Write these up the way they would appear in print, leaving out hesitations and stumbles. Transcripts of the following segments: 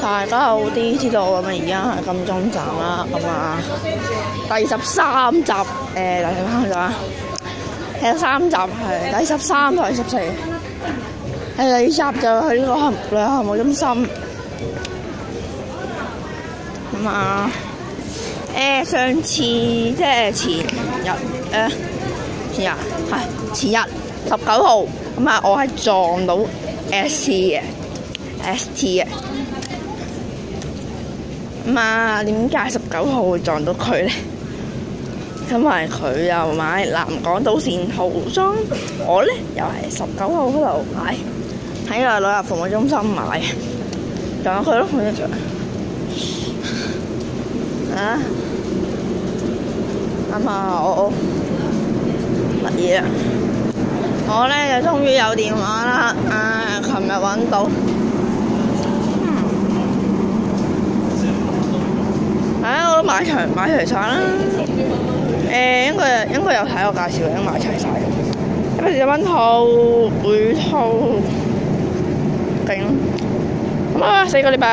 大家好啲知道咁啊，而家係金鐘站啦，咁啊第13集第13集係第13同第14，第2集就去呢個旅遊項目中心。咁啊上次即係前日19號，咁啊我係撞到 ST 嘅。咁啊，點解19號會撞到佢咧？因為佢又買南港島線套裝，我咧又係19號嗰度買，喺個旅遊服務中心買，撞到佢咯，佢就咁啊，我乜嘢啊？我咧就終於有電話啦！琴日揾到。我都買齊晒啦。應該有睇我介紹，已經買齊晒。140蚊套，每套勁。咁啊，4個禮拜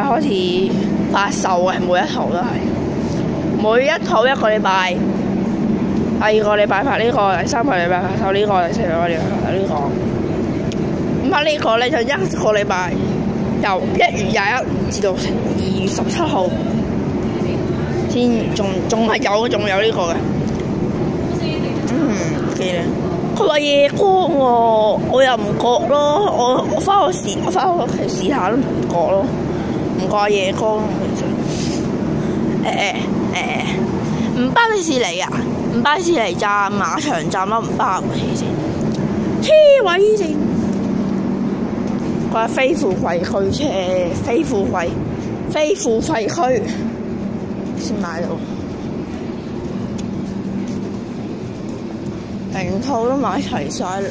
開始發售嘅，每一套都係。每一套1個禮拜，第2個禮拜發呢個，第3個禮拜發售呢個，第4個禮拜發售呢個。咁啊，呢個咧就1個禮拜。由1月21至到2月17號，仲有呢個嘅。記得。佢話夜光喎，我又唔覺咯。我翻屋企試下都唔覺咯，唔覺夜光其實。唔包迪士尼啊？唔包迪士尼站、馬場站咯，唔包黐線。黐位線。非付費區非付費區先買到，成套都買齊晒啦。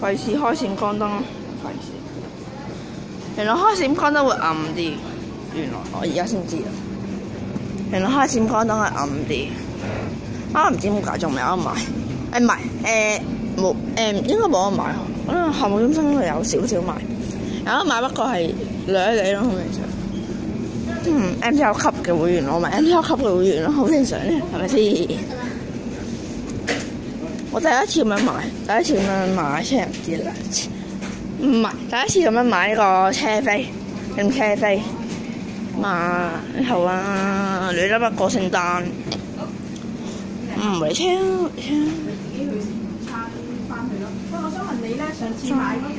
費事開閃光燈，費事。原來開閃光燈會暗啲，原來我而家先知。原來開閃光燈係暗啲，唔知點解仲未有得買。唔係，冇，應該冇得買。可能項目中心有少少賣，有得買，不過係掠地咯，好正常。MTL 級嘅會員，我買 MTL 級嘅會員咯，好正常咧，係咪先？我第一次咁樣買車唔知兩次。唔係第一次咁樣買呢個車飛，好啊！你得不過聖誕，嚟車。自己去餐翻去咯。不過我想問你咧，上次買嗰隻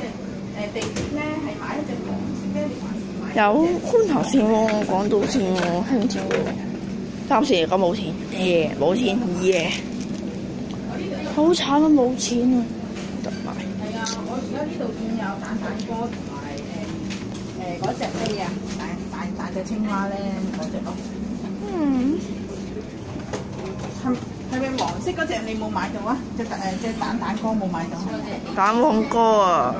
地鐵咧，係買一隻黃色嘅定還是買？有觀塘線喎，港島線喎，輕鐵喎。暫時嚟講冇錢，冇錢，好慘啊！冇錢啊！得買。我而家呢度見有蛋哥同埋嗰隻飛啊，大隻青蛙咧嗰隻咯。係咪黃色嗰隻你冇買到啊？隻蛋哥冇買到。蛋黃哥啊！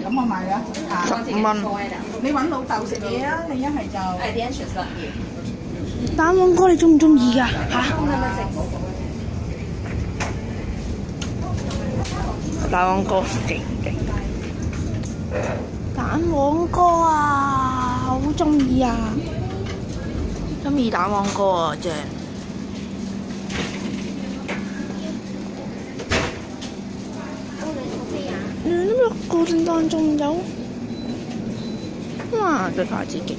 咁我買啦，15蚊。你揾老豆食嘢啊？你一係就蛋黃哥，你中唔中意㗎？蛋黃哥勁！蛋黃哥啊，好中意啊！中意蛋黃哥啊，正！呢個聖誕仲有，哇！對筷子勁！